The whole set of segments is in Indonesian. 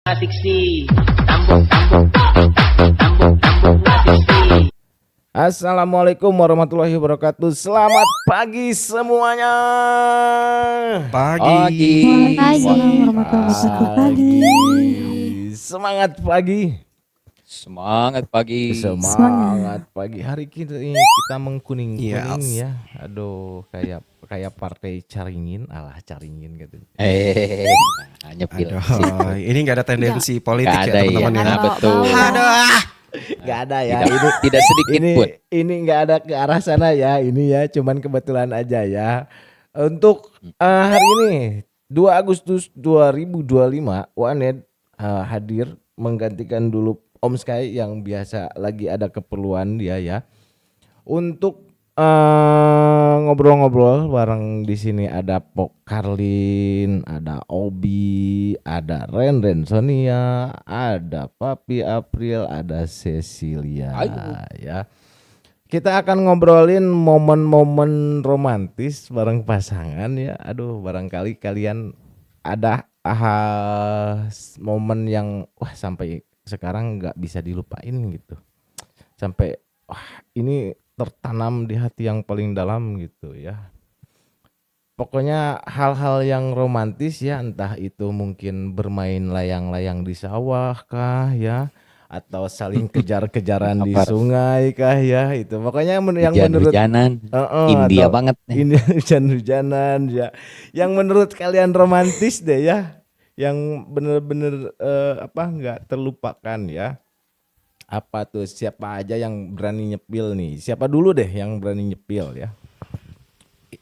Diksi tambung diksi. Assalamualaikum warahmatullahi wabarakatuh. Selamat pagi semuanya. Pagi. Semangat pagi. Semangat pagi. Semangat pagi. Hari kita mengkuning-kuning Yes. ya. Aduh, kayak partai Caringin, caringin gitu. Nyepil. Aduh, ini nggak ada tendensi politik Gak ya ada ya. teman-teman ya. Nah, betul. Nggak ada ya. Tidak sedikit pun. Ini nggak ada ke arah sana ya. Ini ya, cuman kebetulan aja ya. Untuk hari ini 2 Agustus 2025, Wanet hadir menggantikan dulu Om Sky yang biasa lagi ada keperluan dia ya. Untuk ngobrol-ngobrol bareng di sini ada Pok Karlin, ada Obi, ada Ren Sonia, ada Papi April, ada Cecilia. Ya. Kita akan ngobrolin momen-momen romantis bareng pasangan ya. Aduh, barangkali kalian ada momen yang sampai sekarang nggak bisa dilupain gitu. Sampai ini tertanam di hati yang paling dalam gitu ya. Pokoknya hal-hal yang romantis ya, entah itu mungkin bermain layang-layang di sawah kah ya, atau saling kejar-kejaran di sungai kah ya, itu pokoknya yang menurut Hujan-hujanan. India banget nih. Ini hujan-hujanan ya. Yang menurut kalian romantis deh ya, yang bener-bener nggak terlupakan ya. Apa tuh, siapa aja yang berani nyepil nih? Siapa dulu deh yang berani nyepil ya?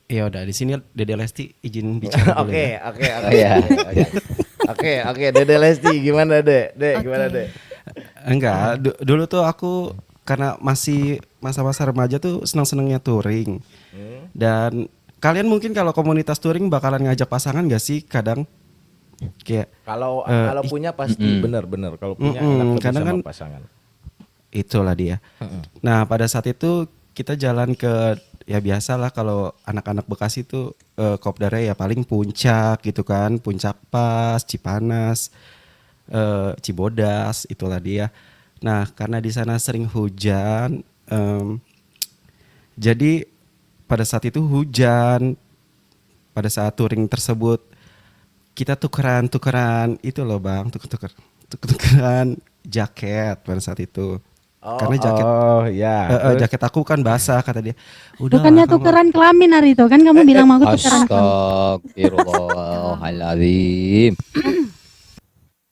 Ya udah, di sini Dede Lesti izin bicara dulu ya. Oke, Dede Lesti gimana Dek? Gimana Dek? Enggak, dulu tuh aku karena masih masa-masa remaja tuh senang-senangnya touring. Dan kalian mungkin kalau komunitas touring bakalan ngajak pasangan gak sih kadang? Kayak Kalau punya pasti bener-bener kalau punya enak lebih kadang sama kan pasangan. Itulah dia. Nah, pada saat itu kita jalan ke, ya biasalah kalau anak-anak Bekasi itu kopdarnya ya paling Puncak gitu kan, Puncak Pas, Cipanas, Cibodas, itulah dia. Nah, karena di sana sering hujan, jadi pada saat itu hujan, pada saat touring tersebut kita tukeran itu loh Bang, tukeran jaket pada saat itu. Karena jaket aku kan basah, kata dia. Udah bukannya tukeran kelamin hari itu kan kamu bilang mau aku tukeran kelamin. Astagfirullahaladzim.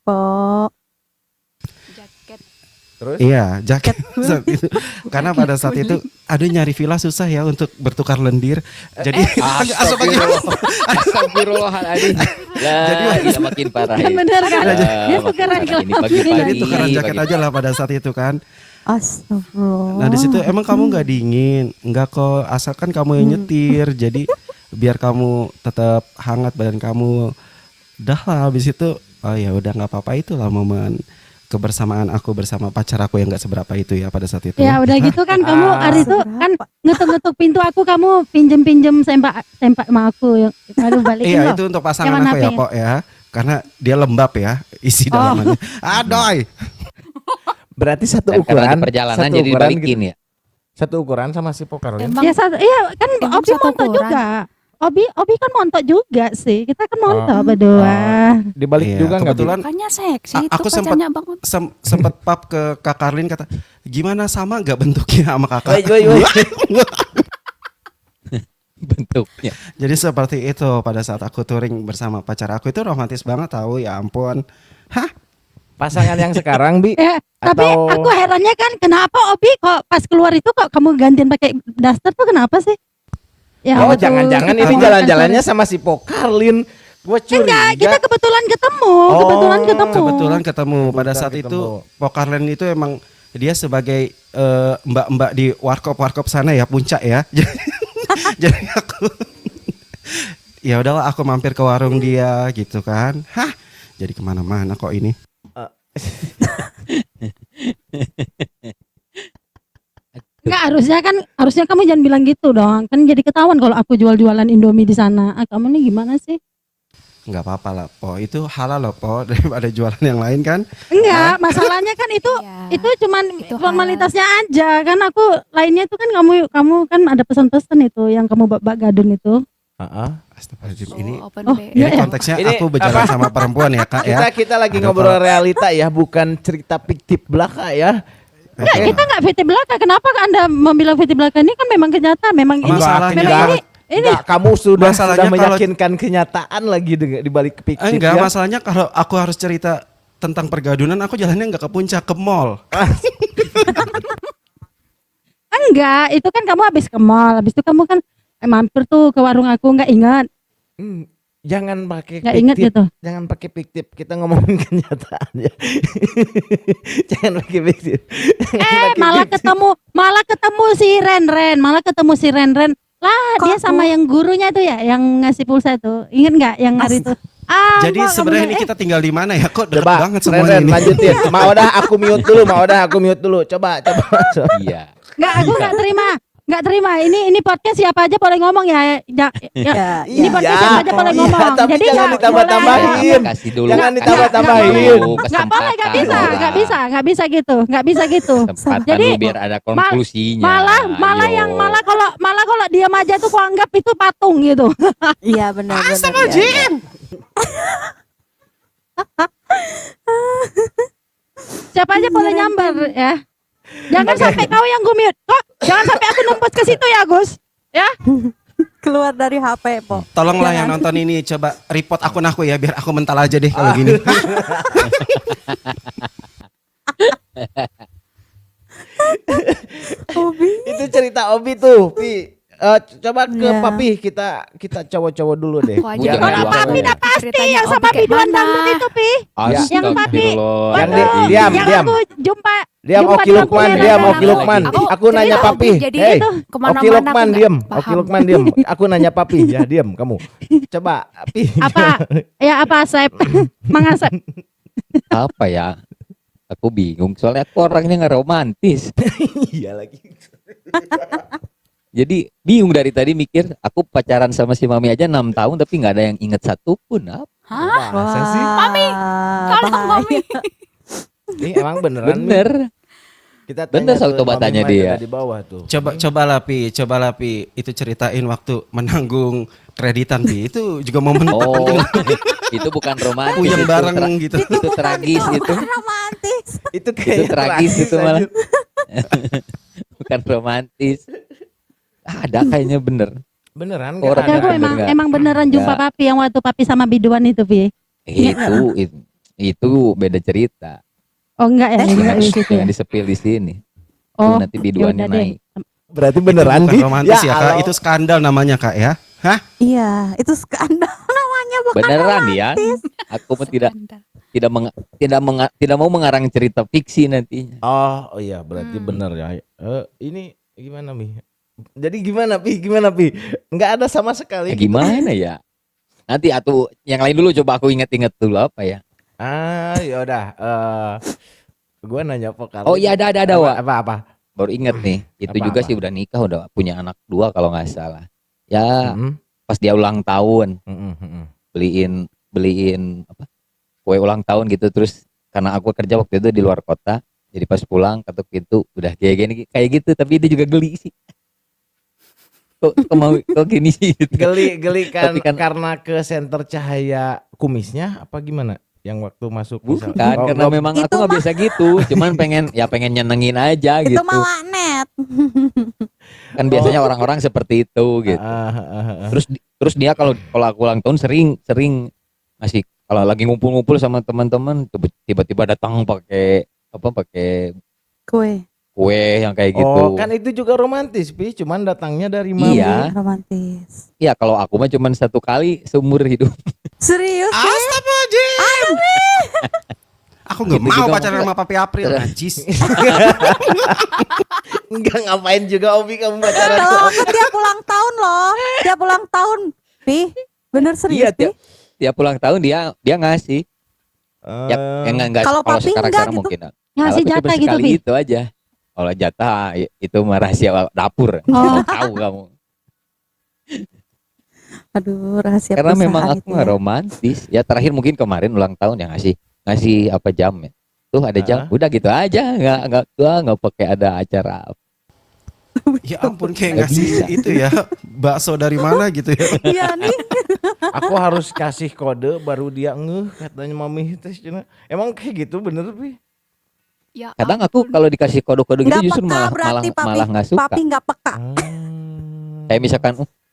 Pok. Terus? Iya, jaket saat itu. Karena pada saat itu nyari villa susah ya untuk bertukar lendir. Jadi Astagfirullahaladzim. Jadi makin parah. Bener kan? Dia tukeran kelamin. jadi tukeran jaket aja lah pada saat itu kan. Astagfirullah. Nah di situ emang kamu nggak dingin, nggak kok, asalkan kamu yang nyetir, jadi biar kamu tetap hangat badan kamu. Dah lah habis itu, oh ya udah nggak apa-apa, itulah momen kebersamaan aku bersama pacar aku yang nggak seberapa itu ya pada saat itu. Ya udah gitu kan kamu hari itu kan ngetuk-ngetuk pintu aku, kamu pinjem sempak sama aku yang aduh balikin Iya loh. itu untuk pasangan Yang aku ya mana Pok ya, karena dia lembab ya isi dalamannya. Adoy. Berarti satu Dan ukuran. karena di perjalanan satu jadi ukuran dibalikin gitu. ya. Satu ukuran sama si Pok Karlin. Ya iya kan Emang Obi satu montok ukuran? juga. Obi kan montok juga sih. Kita kan montok berdua. Dibalik Iya, juga nggak? kebetulan Makanya seksi itu aku pacarnya banget. sempat pap ke Kak Karlin, kata gimana sama nggak bentuknya sama kakak. Woi. Bentuknya. Jadi seperti itu pada saat aku touring bersama pacar aku, itu romantis banget tahu, ya ampun. Hah? Pasangan yang sekarang Bi? Ya, tapi Atau- aku herannya kan kenapa Obi kok pas keluar itu kok kamu gantian pakai daster tuh kenapa sih? Ya, Oh waktu jangan-jangan kita ini makan jalan-jalannya sore. sama si Pok Karlin. Gua curiga. Enggak, kita kebetulan ketemu, Oh, Kebetulan ketemu pada Kebetulan saat ketemu. itu Pok Karlin itu emang dia sebagai mbak-mbak di warkop sana ya, Puncak ya. Jadi aku ya udahlah aku mampir ke warung dia gitu kan. Hah? Jadi kemana-mana kok ini. Enggak, harusnya kamu jangan bilang gitu dong. Kan jadi ketahuan kalau aku jual-jualan Indomie di sana. Ah, kamu nih gimana sih? nggak apa-apa lah po, itu halal loh po daripada jualan yang lain kan. Enggak, masalahnya kan itu Iya. itu cuman Itu formalitasnya aja kan. Aku lainnya itu kan kamu kan ada pesan-pesan itu yang kamu bak gadun itu. Heeh. Astagfirullahaladzim, ini open Oh, BO. ini iya. konteksnya Ini aku berjalan sama perempuan ya kak ya. Kita lagi Ada ngobrol apa? realita ya, bukan cerita fiktif belaka ya. Enggak, kita enggak VT belaka. Kenapa Anda membilang VT belaka? Ini kan memang kenyataan, memang ini. Masalahnya- Memang ini Enggak, kamu sudah Masalahnya kalau- meyakinkan kenyataan lagi di balik fiktif Enggak, ya. masalahnya kalau aku harus cerita tentang pergadunan, aku jalannya nggak ke puncak, ke mall. enggak, itu kan kamu habis ke mall, habis itu kamu kan mampir tuh ke warung aku, enggak ingat. Jangan pakai Enggak ingat fiktif. gitu. Jangan pakai fiktif. Kita ngomongin kenyataan ya. Jangan pakai fiktif. Jangan pakai Malah fiktif. ketemu si Ren, malah ketemu si Ren. Lah, Kok dia sama aku- yang gurunya tuh ya, yang ngasih pulsa tuh. Ingat enggak yang hari itu? Jadi sebenarnya ini kita tinggal di mana ya? Kok dekat Coba banget semuanya Ren, ini. lanjutin. Aku mute dulu. Coba. Iya. Enggak, aku enggak terima. Ini podcast siapa aja boleh ngomong ya. Ya, Ini podcast siapa aja boleh Iya, ngomong. tapi Jadi jangan nggak ditambah-tambahin. Kasih dulu. Jangan kasih ditambah-tambahin. dulu Enggak boleh, enggak bisa, kesempatan enggak orang. bisa, enggak bisa gitu. Kesempatan Jadi, lu biar ada konklusinya. Malah Ayo. yang kalau diam aja tuh kok anggap itu patung gitu. iya benar. Astagfirullahaladzim. Siapa aja boleh nyamber ya. Jangan sampai kau yang gue mute. Kok jangan sampai aku nembus ke situ ya, Gus. Ya. Keluar dari HP, Po. Tolonglah yang nonton ini coba report akun aku ya, biar aku mental aja deh kalau gini. Itu cerita Obi tuh, Pi. Coba ke Iya. Papi, kita cowok-cowok dulu deh. Wah, Bukan jangan Kalau cewek. Papi udah pasti Ceritanya yang sama Obi kayak biduan mana? dangdut itu, Pi. Yang Papi. Astagfirullah. Yang Waduh, diam, yang diam. aku jumpa. Diam jumpa Oki di Lukman, kuliah diam dan Oki Lukman. Aku Aku nanya cerita Papi. Obi, jadi Hei, itu kemana-mana Oki aku Lukman nggak diam. paham. Oki Lukman diam. Aku nanya Papi, ya diam kamu. Coba, Pi. Apa? Ya apa, Asep? Mang Asep. Apa ya? Aku bingung. Soalnya aku orangnya nggak romantis. Iya lagi. Jadi bingung dari tadi mikir. Aku pacaran sama si Mami aja 6 tahun tapi nggak ada yang inget satu pun. Apa? Masa sih? Mami, tolong Mami. Ini emang beneran. Mi? Bener. Kita Bener, tanya satu tuh, batanya Mami dia. ada di bawah tuh. Cobalah Pi, itu ceritain waktu menanggung kreditan Pi. Itu juga momen Oh, penting. itu bukan romantis. Puyeng itu bareng gitu. Itu tragis itu. Romantis. Itu kayak tragis itu malah. anjir. Bukan romantis. Ada kayaknya bener. Beneran Orang Ya, nggak aku ada. bener nggak? emang beneran jumpa Nggak. Papi yang waktu Papi sama biduan itu, Pi. Itu beda cerita. Oh enggak ya, enggak Jangan, di situ ya. jangan disepil di sini. Oh, Nanti biduannya ya udah deh. naik. Berarti beneran Bukan Bi? romantis ya, Kak. Allah. Itu skandal namanya Kak ya. Hah? Iya, itu skandal namanya bukan Beneran ya? Aku mah tidak mau mengarang cerita fiksi nantinya. Oh iya berarti bener ya. Ini gimana Mi? Jadi gimana Pi? Nggak ada sama sekali. Ya, gimana ya? Nanti atau yang lain dulu coba aku ingat-ingat dulu apa ya? Ya udah. Gue nanya vokal. Oh iya ada Wak. Apa? Baru inget nih. Itu Apa, juga apa? sih udah nikah, udah punya anak 2 kalau nggak salah. Ya Mm-mm. pas dia ulang tahun Mm-mm. beliin apa? Kue ulang tahun gitu, terus karena aku kerja waktu itu di luar kota. Jadi pas pulang ketuk pintu udah kayak gitu, tapi dia juga geli sih. Kok gini sih gitu. Geli kan, Tapi kan- karena ke senter cahaya kumisnya apa gimana? Yang waktu masuk Bukan, misal- karena memang aku Itu nggak biasa gitu. Cuman pengen nyenengin aja itu gitu. mah warnet. Kan biasanya orang-orang seperti itu gitu. Terus dia kalau aku ulang tahun sering ngasih, kalau lagi ngumpul-ngumpul sama teman-teman tiba-tiba datang pakai Kue kue yang kayak gitu. Oh kan itu juga romantis Pi, cuman datangnya dari Mami. Iya. romantis. Iya, kalau aku mah cuman 1 kali seumur hidup. Serius? Astagfirullahaladzim. Aku nggak Itu mau juga pacaran maksudnya- sama Papi April, najis. Enggak ngapain juga Obi kamu pacaran. Kalau aku tiap ulang tahun loh. Tiap ulang tahun. Pi, bener serius Iya, Pi? tiap ulang tahun dia ngasih. Ya, enggak Kalau kalau papi sekarang enggak gitu? mungkin. Ngasih Kalau aku jatah cuma gitu, sekali Pi. itu aja. Kalau jatah itu mah rahasia dapur. Oh. Tahu kamu. Aduh, rahasia Karena perusahaan memang aku itu nggak ya. romantis. Ya terakhir mungkin kemarin ulang tahun ya ngasih apa jam ya. Tuh ada jam, udah gitu aja, nggak pakai ada acara. Ya ampun kayak Nggak ngasih bisa. itu ya bakso dari mana gitu ya. Iya nih. Aku harus kasih kode baru dia ngeh katanya mami tes cina. Emang kayak gitu bener Pi? Ya Kadang aku kalau dikasih kode-kode gitu Nggak justru peka malah berarti papi. malah nggak suka. Papi nggak peka. Kayak misalkan,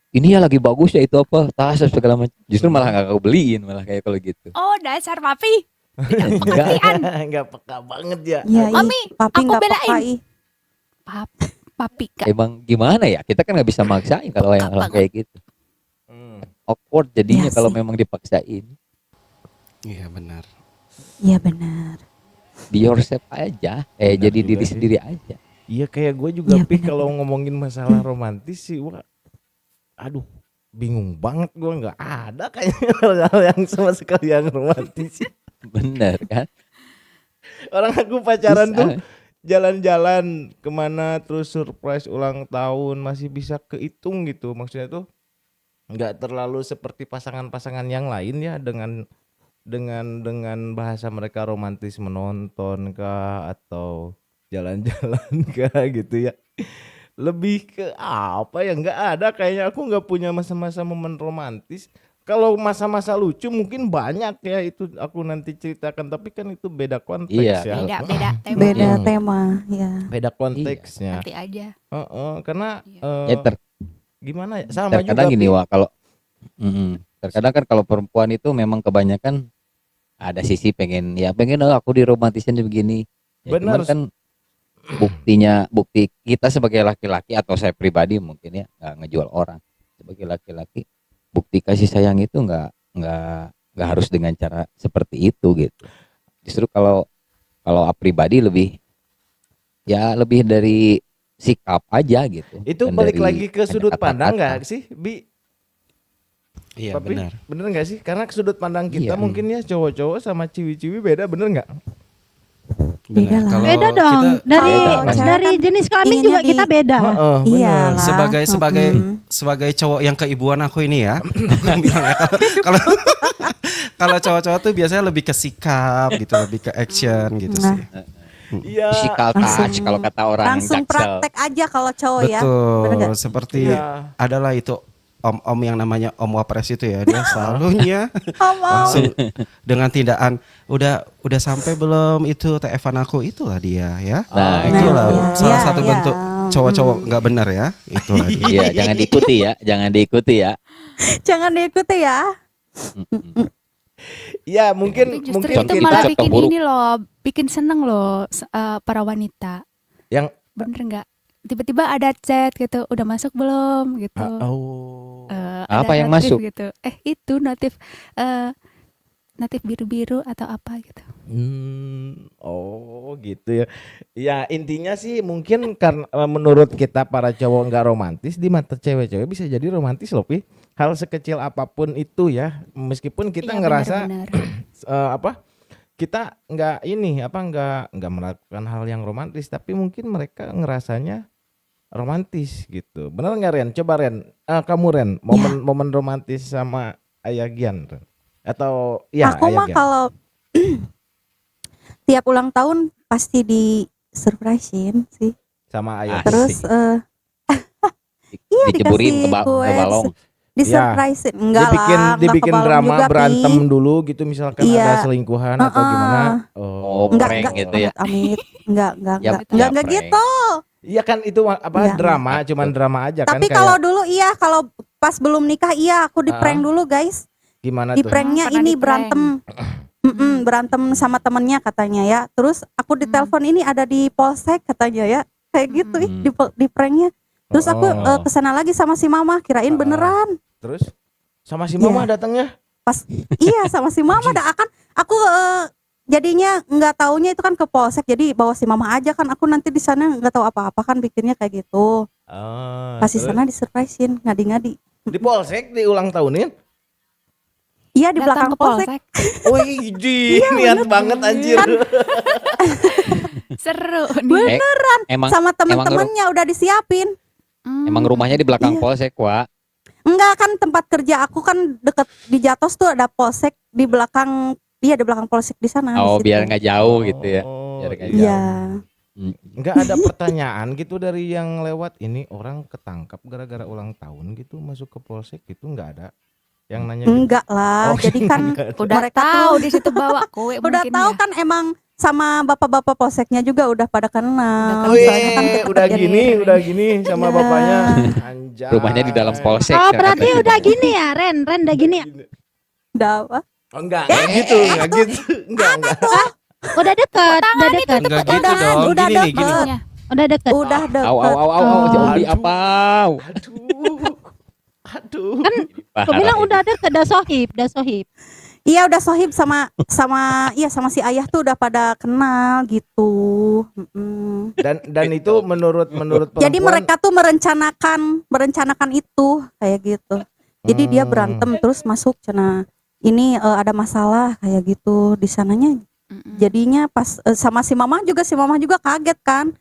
ini ya lagi bagus ya itu apa tas segala macam. Justru malah nggak aku beliin malah kayak kalau gitu. Oh, dasar papi. Enggak. Enggak peka banget ya. Iya, Mami, papi aku nggak peka. belain. Ih. Papi kak. Emang gimana ya? Kita kan nggak bisa maksain kalau yang hal kayak gitu. Hmm. Awkward jadinya Iya kalau sih. memang dipaksain. Iya benar. Iya benar. Be yourself aja. Benar Jadi juga diri sih. sendiri aja. Iya kayak gue juga Iya, Pi benar. kalau ngomongin masalah romantis sih wah aduh bingung banget gue nggak ada kayaknya hal-hal yang sama sekali yang romantis. Bener kan? Orang aku pacaran Bisa. tuh jalan-jalan kemana terus surprise ulang tahun masih bisa kehitung gitu maksudnya tuh nggak terlalu seperti pasangan-pasangan yang lain ya dengan bahasa mereka romantis menonton kah atau jalan-jalan kah gitu ya lebih ke apa ya nggak ada kayaknya aku nggak punya masa-masa momen romantis. Kalau masa-masa lucu mungkin banyak ya itu aku nanti ceritakan tapi kan itu beda konteks Iya. ya. Beda tema. Beda Hmm. tema, ya. Beda konteksnya. Nanti aja. Karena Ya gimana ya sama juga terkadang gini Pi. Wak, kalau terkadang kan kalau perempuan itu memang kebanyakan ada sisi pengen aku diromantisin begini. Ya, Benar. cuman kan bukti kita sebagai laki-laki atau saya pribadi mungkin ya nggak ngejual orang sebagai laki-laki bukti kasih sayang itu nggak harus dengan cara seperti itu gitu. Justru kalau pribadi lebih dari sikap aja gitu. Itu Dan balik dari lagi ke sudut kata-kata. pandang nggak sih Bi? Iya Papi? benar. Bener nggak sih? Karena sudut pandang kita Iya. mungkin ya cowok-cowok sama ciwi-ciwi beda bener nggak? Beda lah. Kalau Beda dong. kita- Dari Kalau dari kan jenis kelamin inginnya juga kita beda. Iya lah. sebagai cowok yang keibuan aku ini ya. Aku bilang ya, kalau kalau cowok-cowok tuh biasanya lebih ke sikap gitu, lebih ke action gitu Nah. sih. Iya. Physical touch kalau kata orang Langsung Jaksel. praktek aja kalau cowok ya. Bener Betul, nggak? seperti Iya. adalah itu om-om yang namanya Om Wapres itu ya, dia selalunya Oh, langsung dengan tindakan udah sampai belum itu TF-an aku itulah dia ya. Nah, Itulah iya, salah iya, satu iya. bentuk cowok-cowok nggak benar ya. Itulah dia. Iya, jangan diikuti ya. Jangan diikuti ya. Ya Tapi mungkin justru mungkin itu kita malah contoh bikin buruk. ini loh, bikin seneng loh para wanita. yang Bener nggak? Tiba-tiba ada chat gitu, udah masuk belum gitu. Apa Ada yang notif masuk? Gitu. Itu notif biru-biru atau apa gitu. oh gitu ya. Ya intinya sih mungkin karena menurut kita para cowok nggak romantis di mata cewek-cewek bisa jadi romantis loh Pi. Hal sekecil apapun itu ya, meskipun kita Iya, ngerasa bener-bener. kita nggak melakukan hal yang romantis, tapi mungkin mereka ngerasanya romantis gitu. Benar nggak Ren? Coba Ren, kamu Ren, momen romantis sama Ayah Gian Ren. Atau ya Aku Ayah mah Gian. kalau tiap ulang tahun pasti di surprisein sih. Sama Ayah. Terus Diceburin dikasih ke kue, balong. di surprisein enggak dibikin lah, dibikin enggak ke balon drama juga, Pi. berantem dulu gitu misalkan Iya. ada selingkuhan atau gimana. Oh, Enggak, prank gitu ya. amit. Enggak Ya, enggak prank. gitu. Iya kan itu apa Iya. drama, cuman drama aja kan Tapi kayak kalau dulu iya, kalau pas belum nikah iya aku di prank dulu, guys. gimana Di tuh? pranknya Pernah ini di-prank. berantem. Berantem sama temennya katanya ya. Terus aku ditelepon ini ada di polsek katanya ya. Kayak gitu ih di pranknya. Terus aku kesana lagi sama si mama, kirain beneran. Terus sama si mama datangnya? Pas iya sama si mama dah akan aku jadinya nggak taunya itu kan ke polsek, jadi bawa si mama aja kan, aku nanti di sana nggak tahu apa-apa kan bikinnya kayak gitu. Pas di Terus sana disurprisein ngadi-ngadi. di polsek di ulang tahunin? Iya di belakang Datang ke polsek. Wih, niat banget anjir. Seru nih. Emang Sama emang temen-temennya udah disiapin. emang rumahnya di belakang Iya. polsek, Wak. Enggak, kan tempat kerja aku kan deket di Jatos tuh ada polsek di belakang, iya di belakang polsek di sana. di Oh, situ. biar nggak jauh gitu ya. Oh, Biar nggak iya. Iya. Nggak ada pertanyaan gitu dari yang lewat ini orang ketangkap gara-gara ulang tahun gitu masuk ke polsek gitu, nggak ada yang nanya gitu. Enggak lah. Oh, Jadi kan Udah mereka tahu tuh di situ bawa kue udah mungkin tahu ya. kan emang sama bapak-bapak polseknya juga udah pada kenal. Udah Soalnya kan kita udah kerja udah gini sama Iya. bapaknya. Anjay. Rumahnya di dalam polsek. Oh, kan berarti katanya. udah gini ya, Ren udah gini ya. udah apa? Oh, enggak gitu, enggak gitu. Enggak. Udah deket, udah deket, Enggak gitu dong. udah Gini nih, gini. deket. Ya. udah deket. Udah deket. Au au au au, Oh. Zombie Aduh. apa? Aduh. Kan aku bilang udah deket, udah sohib. Iya udah sohib sama si ayah tuh udah pada kenal gitu. Mm-mm. Dan itu menurut perempuan. Jadi mereka tuh merencanakan itu kayak gitu. Jadi dia berantem terus masuk cina ini ada masalah kayak gitu di sananya. Jadinya pas sama si mama juga kaget kan.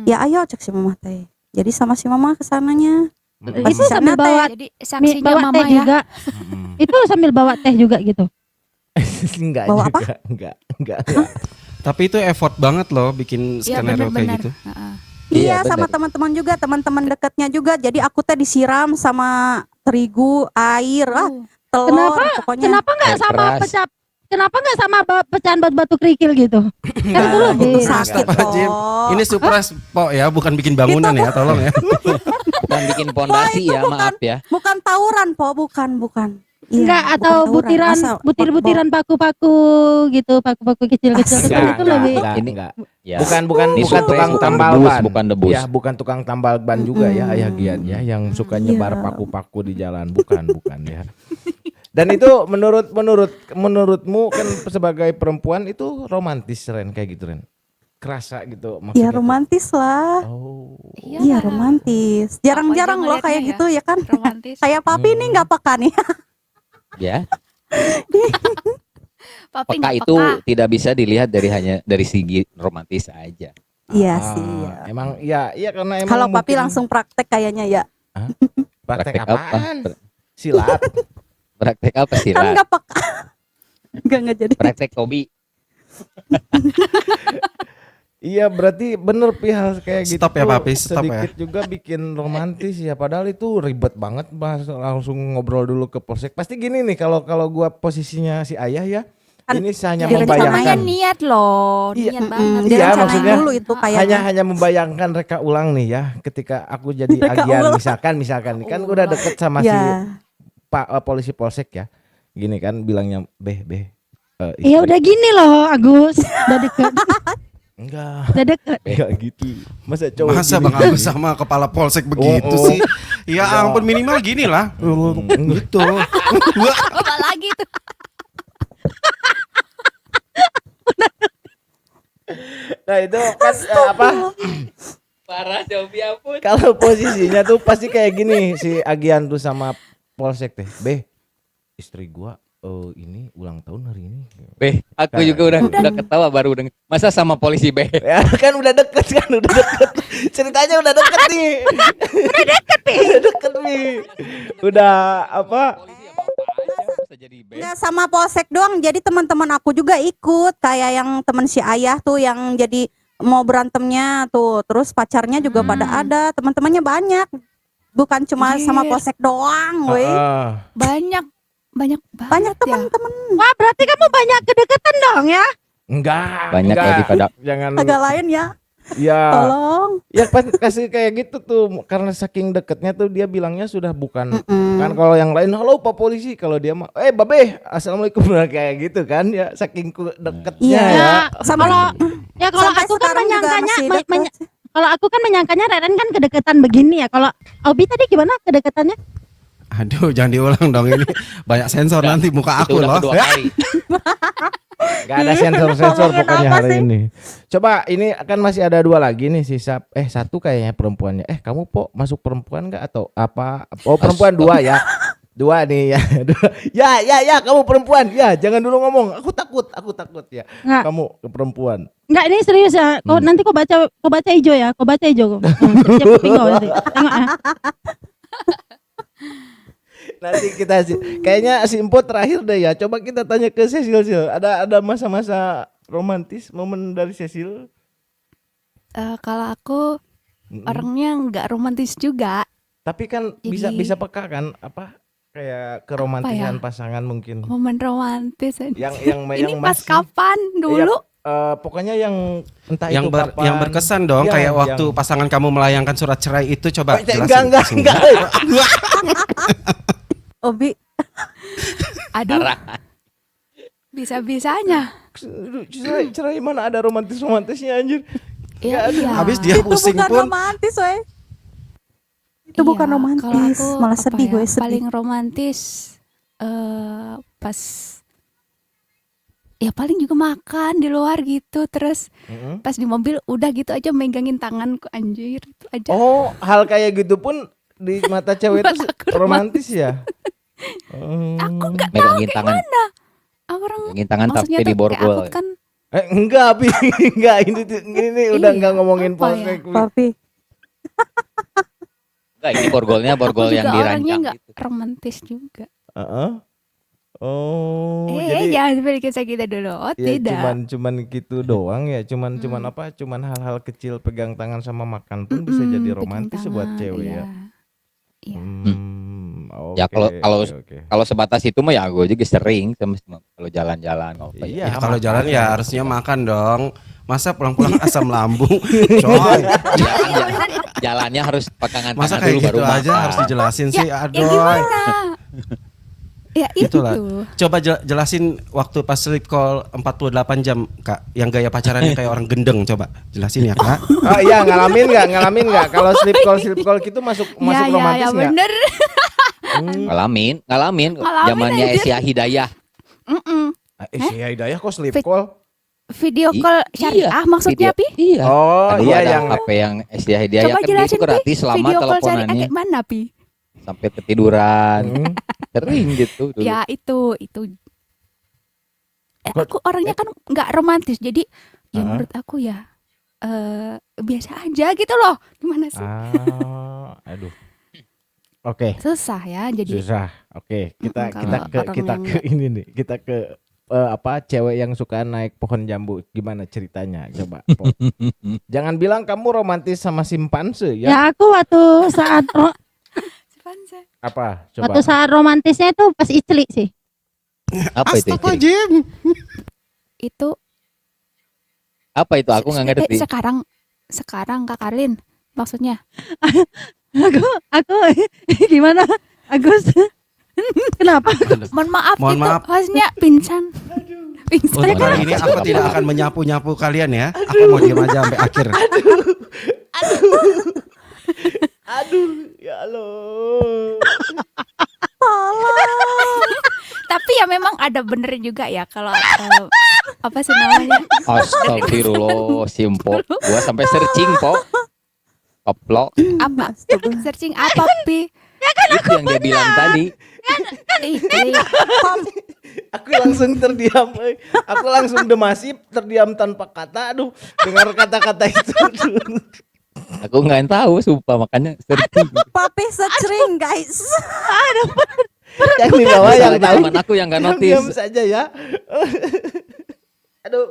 Ya ayo cek si mama teh. Jadi sama si mama kesananya. Pas Itu di sana sambil bawa Jadi saksinya bawa mama teh ya. juga. Itu sambil bawa teh juga gitu. enggak Bawa juga. apa? Enggak. Tapi itu effort banget loh bikin Iya skenario kayak benar-benar. gitu. Iya Iya, sama bener. teman-teman juga, teman-teman dekatnya juga. Jadi aku teh disiram sama terigu, air, telur, Kenapa? pokoknya. Kenapa nggak Air sama keras. pecah? Kenapa nggak sama pecahan batu kerikil gitu? Kan itu lebih sakit Astagfirullahaladzim. loh. Ini surprise po ya, bukan bikin bangunan ya, tolong ya. Bukan bikin pondasi ya, maaf ya. Bukan tawuran, Po, bukan. Iya, enggak bukan atau tawuran, butiran asal butiran paku-paku gitu, paku-paku kecil-kecil Astaga. kecil itu lebih. Ini- enggak. Ya. Bukan Ini tukang surprise, bukan tambal debus, ban. bukan debus. Ya, bukan tukang tambal ban juga ya Ayah Gian ya yang suka nyebar Iya. paku-paku di jalan, bukan ya. Dan itu menurutmu kan sebagai perempuan itu romantis Ren kayak gitu Ren. Kerasa gitu maksudnya. Ya romantis lah. Oh. Iya romantis. Jarang-jarang loh kayak ngeliatnya gitu ya kan. Romantis. Kayak papi nih nggak peka nih. Ya, Papi peka nggak itu peka. tidak bisa dilihat hanya dari segi romantis aja. Iya Ah, sih. Ya. Emang iya karena emang Kalau papi mungkin- langsung praktek kayaknya ya. praktek Praktek apa? apaan? Silat. Praktek apa sih? Kan nggak peka. Nggak jadi. Praktek Kobi. Iya berarti bener pihak kayak gitu. Stop ya, Papi, stop ya. Sedikit juga bikin romantis ya. Padahal itu ribet banget bahas langsung ngobrol dulu ke polsek. Pasti gini nih kalau gua posisinya si ayah ya. Kan Ini hanya direncanain. membayangkan. Namanya niat loh, Iya, niat banget. Iya, Direncanain maksudnya dulu itu kayaknya. hanya membayangkan reka ulang nih ya. Ketika aku jadi Reka agian ulang. misalkan nih kan udah deket sama si Ya. Pak polisi polsek ya. Gini kan bilangnya Beh. Ya udah gini loh Agus, udah deket, Enggak. udah deket. Enggak gitu. Masa cowok Masa gini Bang gini? Agus sama kepala polsek begitu Oh. sih? Ya ampun minimal gini lah. Gitu. Apa lagi tuh? Nah itu kan apa? Parah Zombie ampun. Kalau posisinya tuh pasti kayak gini si Agian tuh sama polsek teh. Beh, istri gua ini ulang tahun hari ini. Aku juga udah ketawa baru denger. Masa sama polisi B? Ya kan udah deket. Ceritanya udah deket nih. Udah deket nih. Udah apa? Polisi apa aja bisa jadi B. Nggak sama polsek doang, jadi teman-teman aku juga ikut. Kayak yang teman si ayah tuh yang jadi mau berantemnya tuh. Terus pacarnya juga pada ada, teman-temannya banyak. Bukan cuma sama polsek doang, weh. Banyak Banyak ya. teman-teman. Wah berarti kamu banyak kedekatan dong ya? Enggak. Banyak enggak. lagi pada. Jangan. Agak lain ya. Ya. Tolong. Ya pas kasih kayak gitu tuh karena saking deketnya tuh dia bilangnya sudah bukan kan kalau yang lain halo Pak polisi kalau dia mah babe assalamualaikum kayak gitu kan ya saking deketnya Iya. ya. Sama Kalau sampai aku kan sekarang juga menyangkanya, masih deket. kalau aku kan menyangkanya Reren kan kedekatan begini ya. Kalau Obi tadi gimana kedekatannya? Aduh, jangan diulang dong ini. Banyak sensor nanti muka Itu aku udah loh. kedua kali. Gak ada sensor-sensor Ngomongin pokoknya apa hari sih? ini. Coba ini akan masih ada 2 lagi nih sisa satu kayaknya perempuannya. Kamu Po masuk perempuan nggak atau apa? Oh perempuan 2 ya. 2 nih ya. Ya kamu perempuan. Ya jangan dulu ngomong. Aku takut ya. Nggak. Kamu ke perempuan. Enggak ini serius ya. Nanti kau baca hijau ya. Kau baca hijau. Siap kuping kau nanti. Tengok ya. Nanti kita kayaknya si Empo terakhir deh ya. Coba kita tanya ke Cecil. Ada masa-masa romantis momen dari Cecil? Kalau aku orangnya nggak romantis juga. Tapi kan Jadi- bisa peka kan apa kayak keromantisan Apa ya? pasangan mungkin. Momen romantis. Yang Ini pas masih- kapan dulu? pokoknya yang entah yang itu kapan. yang berkesan dong, Iya, kayak waktu yang- pasangan kamu melayangkan surat cerai itu, coba jelasin. enggak. sini. Obi, Aduh. Bisa-bisanya. Cerai mana ada romantisnya anjir. Iya, iya. Habis dia itu pusing bukan pun. romantis, weh. Itu Iya, bukan romantis, kalau aku malah apa sedih ya, gue sedih. Paling romantis pas ya paling juga makan di luar gitu, terus Mm-mm. pas di mobil udah gitu aja megangin tanganku, anjir itu aja. Oh, hal kayak gitu pun di mata cewek itu Buat aku romantis ya? Aku nggak tahu Megangin kayak tangan, mana. Orang megangin tangan maksudnya tapi di tuh kayak borgol. aku kan Enggak, Pi. Enggak, ini udah Iya, enggak ngomongin apa polsek. Pi. Papi, Enggak, ini borgolnya aku borgol yang juga orangnya dirancang nggak gitu. romantis juga. Heeh. Oh, Jangan sampai kita kita dulu. Oh, ya tidak. cuman gitu doang ya, cuman apa? Cuman hal-hal kecil pegang tangan sama makan pun bisa Mm-mm, jadi pegang romantis tangan, buat cewek iya. ya. Iya. Oke. Ya, kalau- oke. Kalau sebatas itu mah ya gue juga sering sama kalau jalan-jalan ngopi. Iya, Ya, kalau makan. jalan ya harusnya makan dong. Masa pulang-pulang asam lambung, coy. Jalannya harus pegangan Masa tangan kayak dulu baru gitu aja makan. harus dijelasin sih, Ya aduh. gimana? Ya itu. Itulah. Coba jelasin waktu pas sleep call 48 jam, Kak. Yang gaya pacarannya kayak orang gendeng, coba jelasin ya, Kak. Oh iya, ngalamin nggak? Kalau sleep call gitu masuk Ya romantis nggak? bener. Ngalamin Ngalamin zamannya aja. Esia Hidayah. Si Hidayah kok sleep Fit- call? Video call syariah maksudnya video- Pi? Iya. Oh Aduh, iya ada yang HP yang Esia Hidayah Coba kan dia itu jelasin Pi. gratis lama Video call syariah teleponannya kayak mana Pi? sampai ketiduran. Hmm. Sering gitu dulu. Ya itu. Aku orangnya kan nggak romantis, jadi ya menurut aku ya biasa aja gitu loh. Gimana sih? Aduh. Oke. Susah ya jadi. Susah. Oke, kita kalau orang kita yang ke ini nih. Kita ke apa cewek yang suka naik pohon jambu. Gimana ceritanya? Coba. Po. Jangan bilang kamu romantis sama simpanse ya. Ya aku waktu saat Apa? Coba. waktu saat romantisnya itu pas icli sih. Apa itu? Ciri? Astagfirullahaladzim. Itu Apa itu? Aku nggak ngerti. sekarang Kak Karlin maksudnya. Aku gimana? Agus. Kenapa? Mohon maaf Mohon itu maaf. hostnya pingsan. Pingsan. Untuk kali ini aku tidak akan menyapu-nyapu kalian ya. Aku mau diam aja sampai akhir. Aduh, ya Allah. Tapi ya memang ada bener juga ya kalau apa sih namanya? Astagfirullah, simpo. Gua sampai searching, Po. Koplo. Apa? Searching apa Pi? Itu yang dia bilang tadi. Ih, Aku langsung terdiam. Aku langsung demasif, terdiam tanpa kata. Aduh, dengar kata-kata itu. Aku nggak tahu, sumpah makanya searching. papi searching guys. Yang di bawah yang Masalahnya tahu. teman aku yang nggak Yang notice. diam saja ya. Aduh.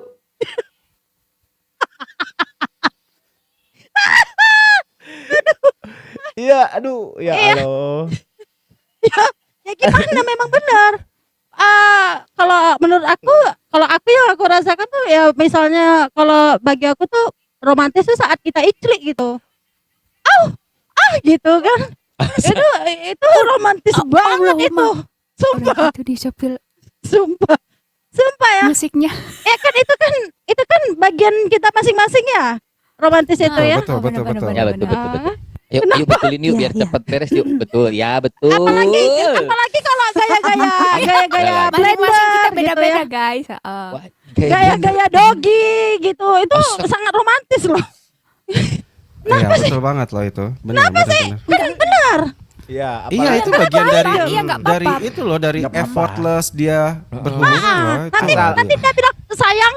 Iya, aduh, ya Allah. Ya gimana memang benar. Kalau menurut aku, kalau aku yang aku rasakan tuh ya misalnya kalau bagi aku tuh romantis tuh saat kita icli gitu. Gitu kan. itu romantis banget itu. udah Sumpah, gitu disopil sumpah. Sumpah ya. musiknya. Kan itu kan bagian kita masing-masing ya. Romantis itu ya. Betul, betul, betul. Ya betul betul betul. Ah. Yuk, yuk betulin yuk biar cepet beres yuk. Betul, ya betul. Apalagi kalau gaya-gaya Masing-masing kita blender gitu beda-beda ya. guys. Wah, Gaya-gaya doggy gitu. Itu sangat romantis loh. Iya, betul banget loh itu. Benar, benar. Benar. Iya, Iya, itu bagian dari Iya, nggak dari apa-apa. itu loh, dari Nggak apa-apa. effortless dia berhubungan loh. Itu. Nanti dia bilang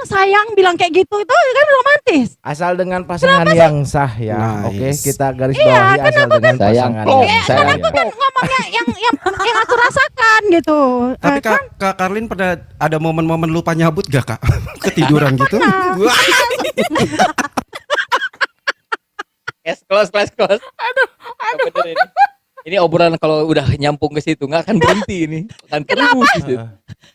sayang bilang kayak gitu itu kan romantis. Asal dengan pasangan yang sah ya. Nice. Oke, kita garis Iya, bawahi kan asal aku dengan sayang pasangan plong, yang sayang sah. Aku kan ngomongnya yang aku rasakan gitu. Tapi Kak Karlin pernah ada momen-momen lupa nyabut gak Kak? Ketiduran gitu? Wah, Close. Aduh. Ini obrolan kalau udah nyampung ke situ nggak akan berhenti ini. Akan terus di situ.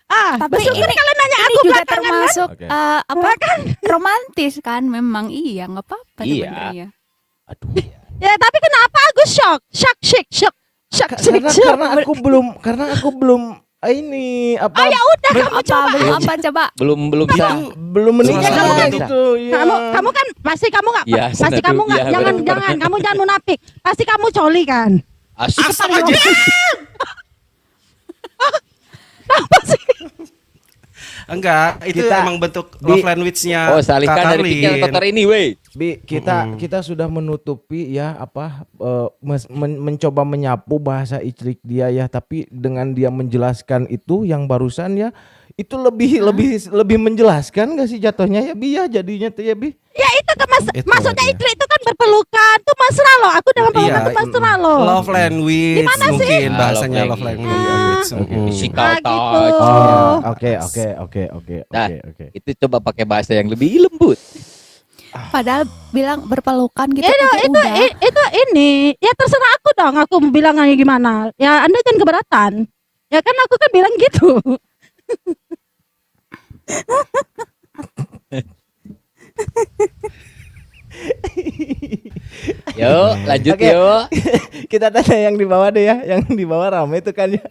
Tapi betul ini kalau nanya ini aku juga belakangan kan? termasuk Oke. apa kan romantis kan memang iya nggak apa-apa Iya. sebenarnya. Aduh. Ya tapi kenapa aku shock Karena aku belum ini apa ya udah kamu Apa coba. belum apa coba? Belum bisa. belum menikah Suasana kamu kan gitu ya. Kamu kan pasti kamu nggak Iya, pasti senadu. kamu nggak Iya, jangan benar. kamu jangan munafik. Pasti kamu coli kan? Asik. asap aja. Apa sih? Enggak, itu Kita- emang bentuk love language-nya Oh, salihkan Kak dari pikiran Karlin. kotor ini, weh. Bi, kita sudah menutupi ya apa mencoba menyapu bahasa icrik dia ya, tapi dengan dia menjelaskan itu yang barusan ya, itu lebih menjelaskan gak sih jatuhnya ya Bi ya jadinya tuh ya Bi? Ya itu kan Itu maksudnya dia. itu kan berpelukan tuh mesra loh. Aku dengan pelukan Iya, tuh mesra loh. Love language Gimana sih? mungkin Ah, bahasanya love love language. language. Oke. Physical Ah, gitu. touch. Oh, Iya. oke. Nah, itu coba pakai bahasa yang lebih lembut. Padahal bilang berpelukan gitu Itu, aja itu, udah. itu ini ya terserah aku dong. Aku mau bilangannya gimana? Ya Anda jangan keberatan. Ya kan aku kan bilang gitu. Yuk, lanjut Oke. yuk. Kita tanya yang di bawah deh ya, yang di bawah rame itu kan ya,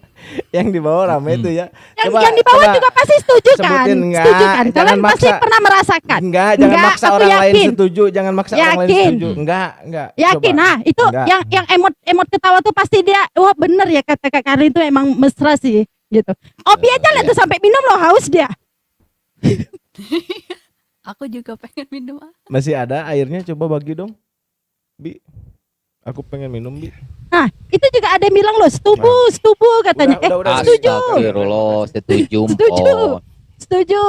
yang di bawah rame itu ya. Yang di bawah juga pasti setuju kan? sebutin, enggak, Setuju kan? jangan Kalian pasti maksa. pernah merasakan. Enggak, jangan Enggak, maksa aku orang lain yakin. setuju, jangan maksa orang lain Yakin. setuju. Enggak. Yakin Coba. ah itu Enggak. yang emot ketawa tuh pasti dia wah bener ya kata Kak Karlin itu emang mesra sih gitu. Opi aja lah Iya. tuh sampai minum loh haus dia. Aku juga pengen minum. Masih ada airnya, coba bagi dong. Bi. Aku pengen minum, Bi. Nah itu juga ada yang bilang loh setuju katanya. Udah, setuju. Astagfirullah, setuju. Setuju. Mpok. Setuju.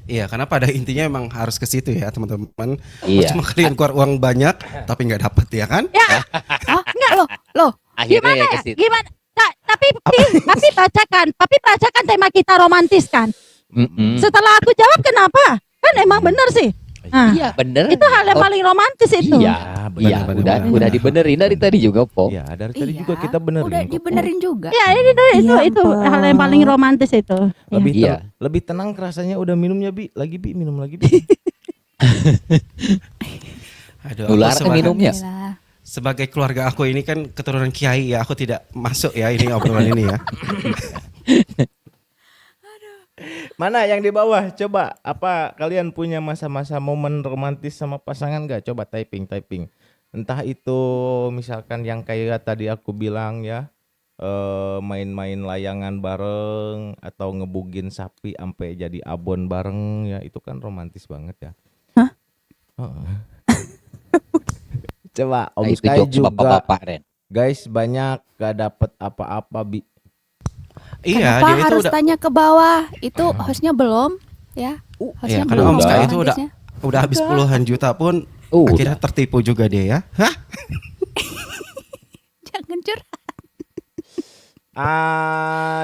Iya, karena pada intinya emang harus ke situ ya teman-teman. Iya. Cuma kalian keluar uang banyak tapi nggak dapet ya kan? Enggak loh. Akhirnya ya ke situ. Gimana? Tapi bacakan tema kita romantis kan. Mm-mm. Setelah aku jawab kenapa? Kan emang bener sih. Nah, Iya, bener. itu hal yang paling romantis itu. Iya, benar, iya, udah dibenerin dari tadi juga, Po. Iya, dari tadi Iya, juga kita benerin. Udah kok. dibenerin juga. Ya ini tuh Iya, itu ampun. hal yang paling romantis itu. Ya. Iya. Lebih tenang rasanya udah minumnya, Bi. Lagi Bi, minum lagi, Bi. Aduh, Nular aku minumnya. Alhamdulillah. sebagai keluarga aku ini kan keturunan kiai ya, aku tidak masuk ya ini obrolan ini ya. Mana yang di bawah? Coba, apa kalian punya masa-masa momen romantis sama pasangan gak? Coba typing. Entah itu misalkan yang kayak tadi aku bilang ya, main-main layangan bareng atau ngebugin sapi sampai jadi abon bareng ya, itu kan romantis banget ya. Hah? Heeh. Coba Om Nah, itu Sky jokes juga, bapak-bapak, Ren. guys, banyak gak dapet apa-apa, Bi. Iya, Kenapa dia itu harus udah tanya ke bawah? Itu hostnya belum, ya? Iya, Hostnya karena Om Sky itu udah- romantisnya. udah habis puluhan juta pun Udah. akhirnya tertipu juga dia ya. Hah? Jangan curhat.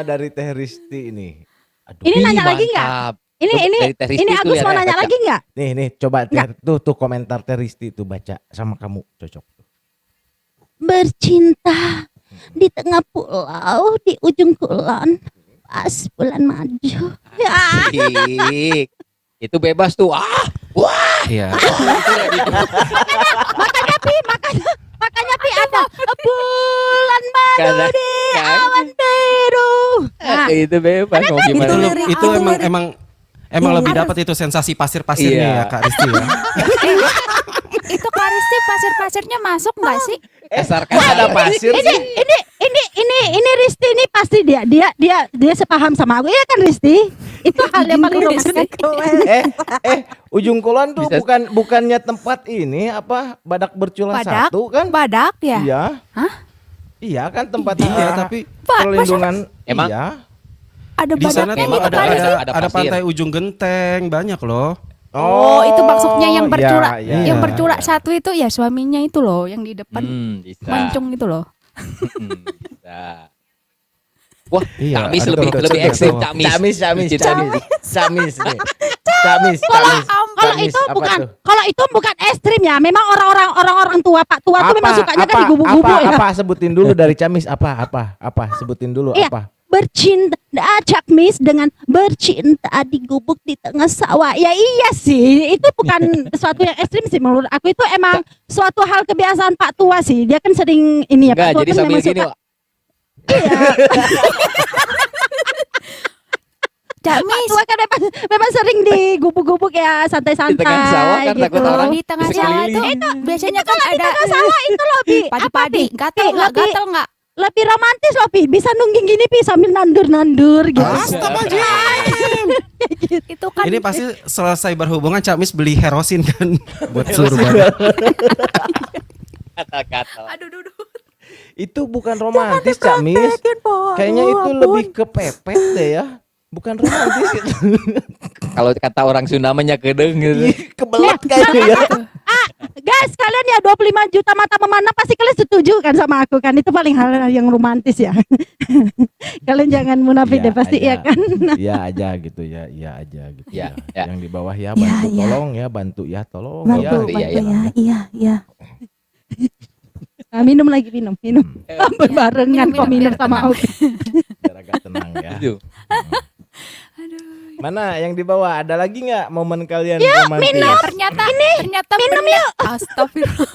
Dari Teh Risti ini. Aduh. Ini nanya lagi nggak? Mantap. Ini Coba ini dari Teh Risti ini tuh Agus lihat mau ya, nanya baca. lagi nggak? Nih, coba tuh komentar Teh Risti tuh baca sama kamu cocok. Bercinta di tengah pulau di ujung kulon pas bulan maju. Ya. Asik. Itu bebas tuh. Iya. Makanya Pi ada bulan madu Karena di kan awan biru. Nah, itu bebas mau Itu gimana. lirik, itu itu emang lebih dapat itu sensasi pasir-pasirnya Iya. ya Kak Risti ya. Itu Karisti pasir-pasirnya masuk nggak sih? Kasar-kasar. Ada pasir sih. ini Risti ini pasti dia sepaham sama aku ya kan Risti? Itu hal yang paling romantis. Ujung kulon tuh Bisa- bukannya tempat ini apa badak bercula Badak? satu kan? Badak ya? Iya. Hah? Iya kan tempat Iya, tapi perlindungan. Emang- Iya. ada Di sana badannya tuh gitu Emang ada kali ada- sih. ada pasir. pantai Ujung Genteng, banyak loh. Oh, itu maksudnya yang iya, berculak, iya, yang iya. berculak satu itu ya suaminya itu loh, yang di depan Bisa. mancung itu loh. Bisa. Wah, Iya, Camis ada lebih tuh. lebih Coba, ekstrim coba. Camis. Camis Cinta- nih. Camis. Kalau Camis, itu apa bukan, tuh? kalau itu bukan ekstrim ya. Memang orang-orang tua, Pak tua tuh memang sukanya kan digubuk-gubuk ya. Apa sebutin dulu dari Camis apa sebutin dulu Iya. apa? Bercinta Cakmis dengan bercinta di gubuk di tengah sawah. Ya iya sih, itu bukan sesuatu yang ekstrim sih menurut aku, itu emang suatu hal kebiasaan Pak tua sih. Dia kan sering ini ya, Enggak, Pak tua jadi kan sambil memang gini, suka. Wak. Pak Camis tua kan memang sering di gubuk-gubuk ya, santai-santai Di tengah sawah kan gitu. takut orang di tengah sawah itu biasanya kan Di ada tengah sawah itu loh, Bi. Apa, padi-padi, Bi? gatel Bi, nggak? lebih- Gatel nggak? Lebih romantis loh, Pi. Bisa nungging gini, Pi, sambil nandur-nandur gitu. Itu kan Ini pasti selesai berhubungan Camis beli herosin kan buat surban. Kata-kata. aduh duh. Itu bukan romantis, Camis. Kayaknya itu lebih ke pepet deh ya. Bukan romantis itu. Kalau kata orang Sunda mah nya kedeng gitu. Kebelet kayaknya ya. Guys, kalian ya 25 juta mata memandang, pasti kalian setuju kan sama aku kan? Itu paling hal yang romantis ya. Kalian jangan munafik deh, pasti aja. ya kan? Iya aja gitu ya, iya aja gitu Ya, ya. ya. Yang di bawah ya Ya, bantu ya. tolong ya, bantu ya tolong Bantu, ya. bantu iya. ya. Nah, minum lagi, minum. Barengan kok minum biar sama tenang. aku. Biar agak tenang ya. Aduh. Mana yang di bawah, ada lagi nggak momen kalian Ya, romantis? Ternyata minum yuk. Astagfirullah.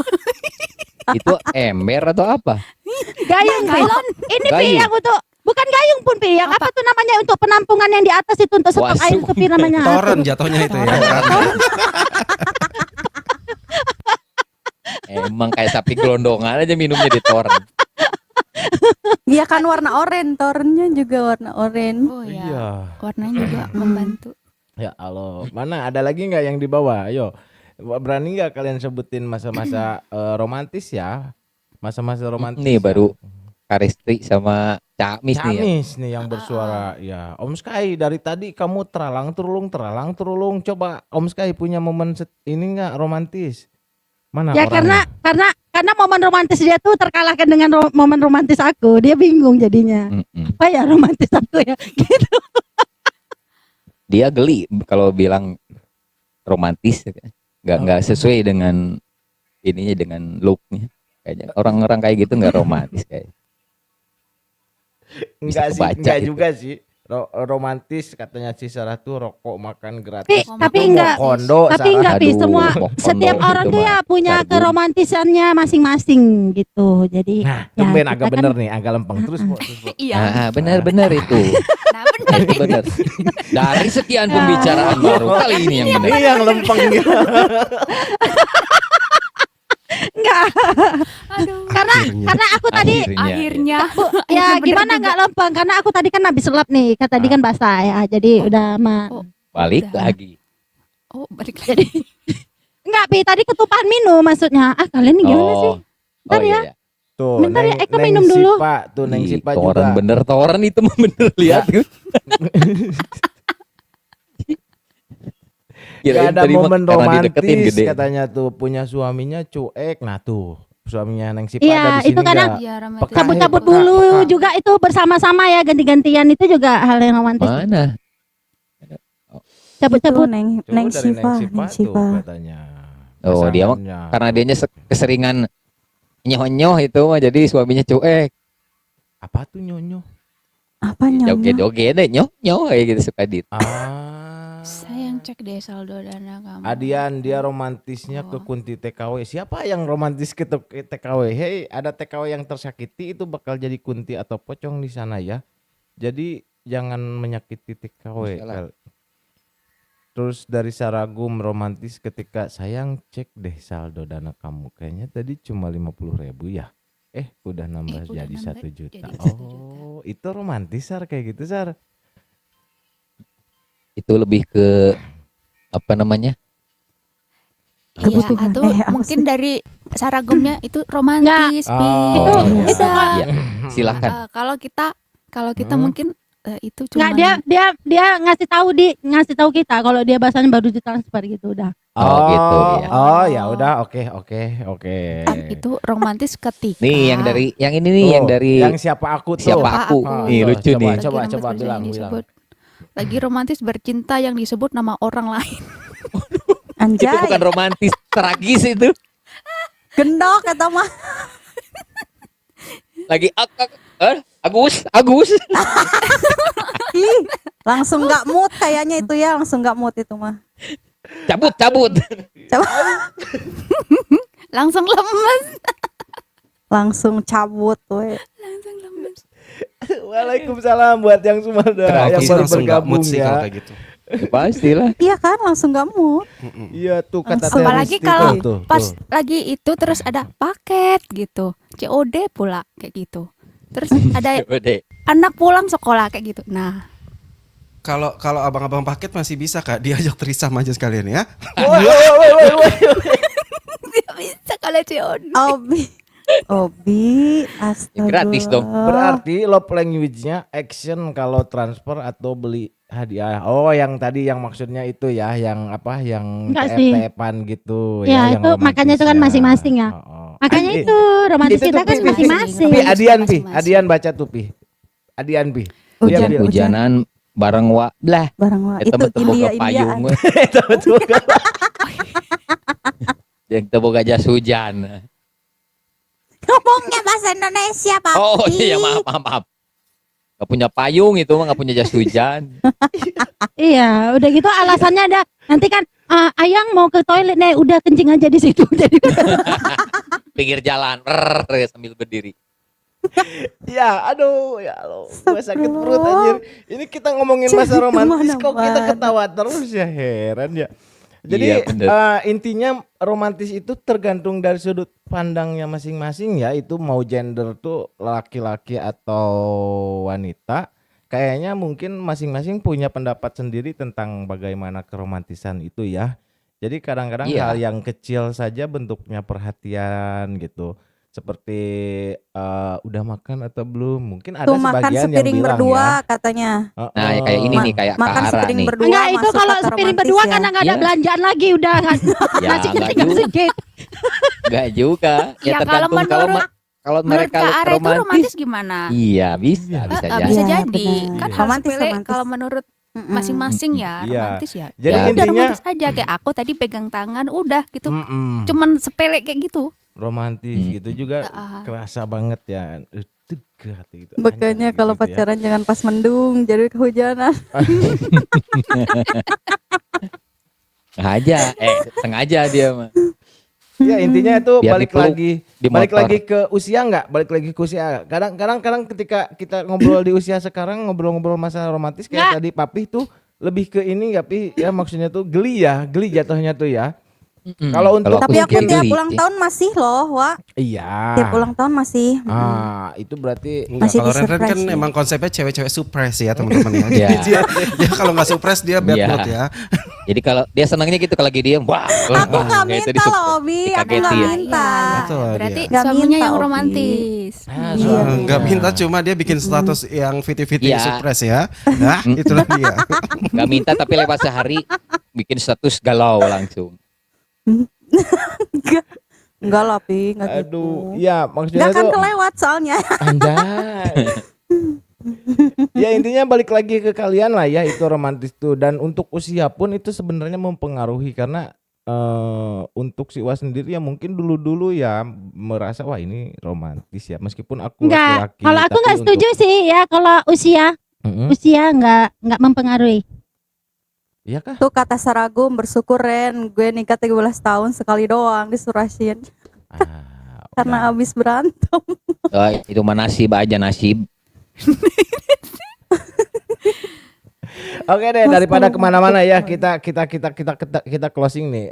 Itu ember atau apa? Gayung, Pi. Galon. Ini Pi Gayung. yang untuk bukan gayung pun, Pi. Yang apa tuh namanya, untuk penampungan yang di atas itu, untuk stop Wasu. air itu, Pi, namanya. Toren jatuhnya itu ya. Emang kayak sapi gelondongan aja minumnya di toren. Iya kan warna oranye, torennya juga warna oranye. Oh Iya. ya. Warnanya juga membantu. Ya Allah, mana ada lagi nggak yang di bawah? Ayo, berani nggak kalian sebutin masa-masa romantis ya? Masa-masa romantis. Nih ya? baru Karistri sama Camis nih ya. Camis nih yang bersuara. Ya, Om Sky dari tadi kamu teralang terulung. Coba Om Sky punya momen ini nggak romantis? Mana Ya orangnya? karena momen romantis dia tuh terkalahkan dengan momen romantis aku. Dia bingung jadinya. Mm-mm. Apa ya romantis aku ya? Gitu. Dia geli kalau bilang romantis, nggak sesuai dengan ininya, dengan looknya. Kayaknya orang-orang kayak gitu nggak romantis kayak. Enggak sih, kebaca enggak gitu. juga sih. Romantis katanya si Sarah tuh rokok makan gratis. Tapi Itu enggak. mau kondo Tapi Sarah. enggak, Pi. Aduh, Semua mau setiap kondo orang itu tuh mah ya punya karbon. keromantisannya masing-masing gitu. Jadi Nah, ya, tumben kita agak kan- bener nih, agak lempeng. Terus, Bu. Iya. Benar itu. Nah, benar. Itu benar. Dari sekian pembicaraan baru kali ini yang benar. Ini yang lempeng gitu. enggak. Aduh. Karena aku tadi Akhirnya. ya Bener gimana juga. enggak lempeng, karena aku tadi kan habis lap nih. Kan tadi kan basah ya. Jadi udah Oh, Balik udah. lagi. Oh, balik lagi. enggak, Pi. Tadi ketupahan minum maksudnya. Ah, kalian nih gimana sih? Bentar ya. iya. Tuh, Bentar ya, Eka minum dulu. Sipa, tuh Neng Ih, Sipa toren juga. bener, toren itu mah bener lihat. Gak ada momen karena dideketin romantis gede. katanya tuh, punya suaminya cuek. Nah tuh suaminya Neng Sipa Iya, ada di itu sini kadang nggak? Iya, romantis. Peka. Cabut-cabut Peka, dulu peka. juga itu bersama-sama ya, ganti-gantian itu juga hal yang romantis. Mana? Cabut-cabut. Neng Coba Neng dari Siva, Neng Neng Sipa tuh Siva. katanya. Oh, dia mah Pasangannya. karena dianya keseringan nyoh-nyoh itu mah jadi suaminya cuek. Apa tuh nyonyo? Apa nyonya? Joget-joget deh, nyoh-nyoh kayak gitu suka dit. Sayang, cek deh saldo dana kamu. Adian dia romantisnya ke Kunti TKW. Siapa yang romantis ke TKW? Hei, ada TKW yang tersakiti itu bakal jadi Kunti atau pocong di sana ya. Jadi jangan menyakiti TKW. Salah. Terus dari Saragum romantis ketika sayang cek deh saldo dana kamu. Kayaknya tadi cuma 50.000 ya. Udah nambah udah jadi nambah 1 juta. jadi 1 juta. Oh, itu romantis Sar kayak gitu Sar. Itu lebih ke apa namanya? Iya, Kebutuhan. atau Apa mungkin sih? dari saragumnya itu romantis, Pi. Oh, Itu iya. Ya, silakan. Kalau kita Hmm. mungkin itu Enggak, cuma dia ngasih tahu kita kalau dia bahasanya baru ditransfer gitu udah. Oh, gitu ya. Oh, ya udah, oke. itu romantis ketika Nih yang ini nih yang Tuh, dari yang siapa aku tuh. siapa aku. aku. Nih lucu Coba, nih. lagi coba romantis bercinta bilang. yang disebut. Lagi romantis bercinta yang disebut nama orang lain. Itu Anjay, bukan romantis, tragis itu. gendok kata mah. Lagi Agus. Ih, langsung nggak mood kayaknya itu ya, langsung nggak mood itu mah. Cabut. Coba Langsung lemes. langsung cabut we. Langsung lemes. Waalaikumsalam buat yang Sumada yang Aku sih baru langsung nggak mood bergabung sih kalau ya. kayak gitu. Ya, pastilah. Iya kan, langsung nggak mood. Iya tuh kata Langsung. Apalagi Teristi kalau tuh, pas tuh. lagi itu terus ada paket gitu. COD pula kayak gitu. Terus ada Udah. anak pulang sekolah kayak gitu. Nah, Kalau abang-abang paket masih bisa Kak, diajak trisam aja sekalian ya. Woi. tidak bisa kalau COD. Obi, astaga. Gratis dong. Berarti love language-nya action kalau transfer atau beli hadiah. Oh, yang tadi yang maksudnya itu ya, yang apa? Yang Enggak sih. TF-TF-an gitu Ya, yang itu makanya itu kan romantisnya. masing-masing ya. Makanya Adi- itu romantis itu kita tuh, kan Pi, masing-masing. Pi, Adian Masing-masing. baca tuh Pi. Adian Pi. Hujan, Dia- Hujanan bareng blah. Barang wah itu Temu-temu ke payung. Yang temu jas hujan. ngomongnya bahasa Indonesia, Pak. Oh iya maaf. Gak punya payung itu mah gak punya jas hujan. Iya, udah gitu alasannya ada. Nanti kan Ayang mau ke toilet nih, udah kencing aja di situ. Jadi Pinggir jalan sambil berdiri. Ya, aduh, ya Allah, gue sakit perut Astagfirullah. anjir. Ini kita ngomongin masa Cewek romantis kok kita kemana-mana. ketawa terus ya, heran ya. Jadi Iya, bener. intinya romantis itu tergantung dari sudut pandangnya masing-masing ya. Itu mau gender tuh laki-laki atau wanita. Kayaknya mungkin masing-masing punya pendapat sendiri tentang bagaimana keromantisan itu ya. Jadi kadang-kadang Iya. hal yang kecil saja bentuknya perhatian gitu. Seperti udah makan atau belum? Mungkin ada Tuh makan sebagian yang sepiring bilang berdua ya. katanya. Nah ya kayak ini nih kayak Makan Kak Ara sepiring nih. berdua. enggak itu masuk kalau kata sepiring romantis berdua ya. karena nggak ada Iya. belanjaan lagi udah kan. Ya, Nasinya enggak tinggal juga. sedikit. Enggak juga. Ya Ya, kalau tergantung kalau menurut mereka Kak Ara itu romantis. romantis gimana? Iya bisa Bisa jadi. Iya, jadi. benar. Kan Iya. harus Romantis, pilih romantis. kalau menurut masing-masing ya, Iya. romantis ya. Jadi Ya. Udah intinya romantis aja kayak aku tadi pegang tangan udah gitu. mm-mm, Cuman sepele kayak gitu. romantis gitu juga Ah. kerasa banget ya. Teg hati gitu. Makanya Anjing kalau gitu ya. pacaran jangan pas mendung, jadi kehujanan. Sengaja dia mah. Ya intinya itu Biar balik dipeluk lagi di balik motor. lagi ke usia nggak? Balik lagi ke usia. Kadang ketika kita ngobrol di usia sekarang ngobrol-ngobrol masalah romantis kayak tadi Papi tuh lebih ke ini nggak Pi? Ya maksudnya tuh geli jatuhnya tuh ya. Kalau untuk Tapi aku mungkin- tiap geli ulang sih. tahun masih loh, Wak. Iya. Tiap ulang tahun masih. Itu berarti Enggak, Masih kalau Ren kan di-surprise ya. emang konsepnya cewek-cewek surprise ya teman-teman ya. Iya. Jadi dia kalau nggak surprise dia bad Iya. mood ya. Jadi kalau dia senangnya gitu kalau lagi diem, wah. Aku nggak gitu minta loh, Bi. Aku nggak dikagetin. minta. Betul, Berarti dia. Nggak suaminya minta, yang Obi. romantis. Iya. Nggak minta cuma dia bikin status yang fiti-fiti Iya. surprise ya. Nah, itulah dia. Gak minta tapi lewat sehari bikin status galau langsung. Enggak lah, Pi. Nggak gitu. aduh, ya maksudnya Nggak akan tuh kelewat soalnya. Anjay. Ya intinya balik lagi ke kalian lah ya itu romantis tuh dan untuk usia pun itu sebenarnya mempengaruhi karena untuk si Wa sendiri ya mungkin dulu ya merasa wah ini romantis ya meskipun aku Enggak, laki-laki. kalau aku tapi nggak setuju untuk- sih ya kalau usia Mm-mm. usia nggak mempengaruhi. Iya kah? Tuh kata Saragum, bersyukur Ren. Gue nikah 13 tahun sekali doang disurasin. Karena abis berantem. Oh, itu mah nasib aja nasib. Oke deh daripada kemana-mana ya kita closing nih.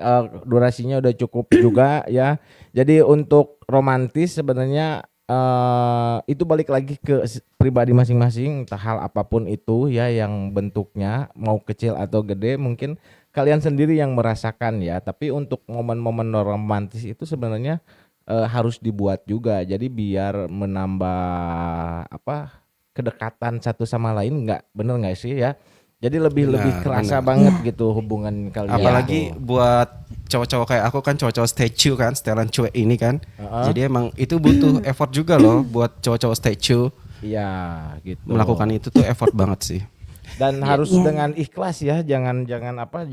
Durasinya udah cukup juga ya. Jadi untuk romantis sebenarnya itu balik lagi ke pribadi masing-masing, entah hal apapun itu ya yang bentuknya mau kecil atau gede mungkin kalian sendiri yang merasakan ya. Tapi untuk momen-momen romantis itu sebenarnya harus dibuat juga. Jadi biar menambah kedekatan satu sama lain, nggak bener nggak sih ya? Jadi lebih kerasa benar. banget gitu hubungan kalian. Apalagi tuh. buat cowok-cowok kayak aku kan cowok-cowok statue kan, setelan cuek ini kan. Jadi emang itu butuh effort juga loh buat cowok-cowok statue. Iya gitu. Melakukan itu tuh effort banget sih. Dan harus Iya. dengan ikhlas ya, jangan dengan apa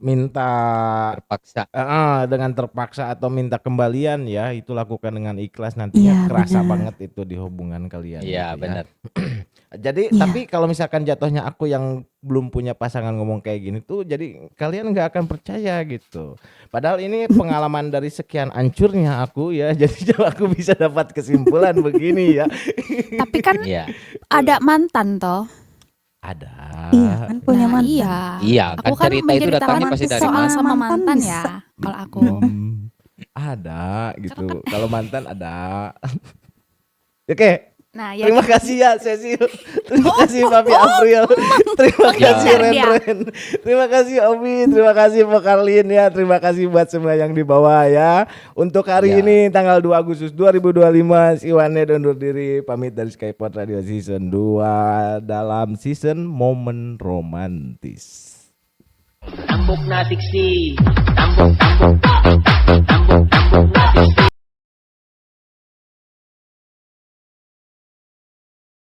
minta Terpaksa. dengan terpaksa atau minta kembalian ya, itu lakukan dengan ikhlas, nantinya Iya, kerasa benar. banget itu di hubungan kalian. Iya, gitu ya. benar. Jadi Iya. tapi kalau misalkan jatuhnya aku yang belum punya pasangan ngomong kayak gini tuh, jadi kalian nggak akan percaya gitu. Padahal ini pengalaman dari sekian ancurnya aku ya, jadi aku bisa dapat kesimpulan begini ya. Tapi kan Iya. ada mantan toh. Ada. Iya kan punya Nah, mantan. iya. Iya, Aku kan kan cerita itu datangnya menceritakan pasti dari soal mantan. sama Mantan mantan bisa. ya. Kalau aku. Ada gitu. Kalau mantan ada. Oke. Nah, ya Terima kasih ya Cecil. Terima kasih Papi April. Terima Ya. kasih Dia. Ren. Terima kasih Obi. Terima kasih Pokalin ya. Terima kasih buat semua yang di bawah ya. Untuk hari Ya. ini tanggal 2 Agustus 2025, si Wane undur diri pamit dari Skypod Radio Season 2 dalam season Momen Romantis. Tambok na tiksi, tambok, tambok, tambok,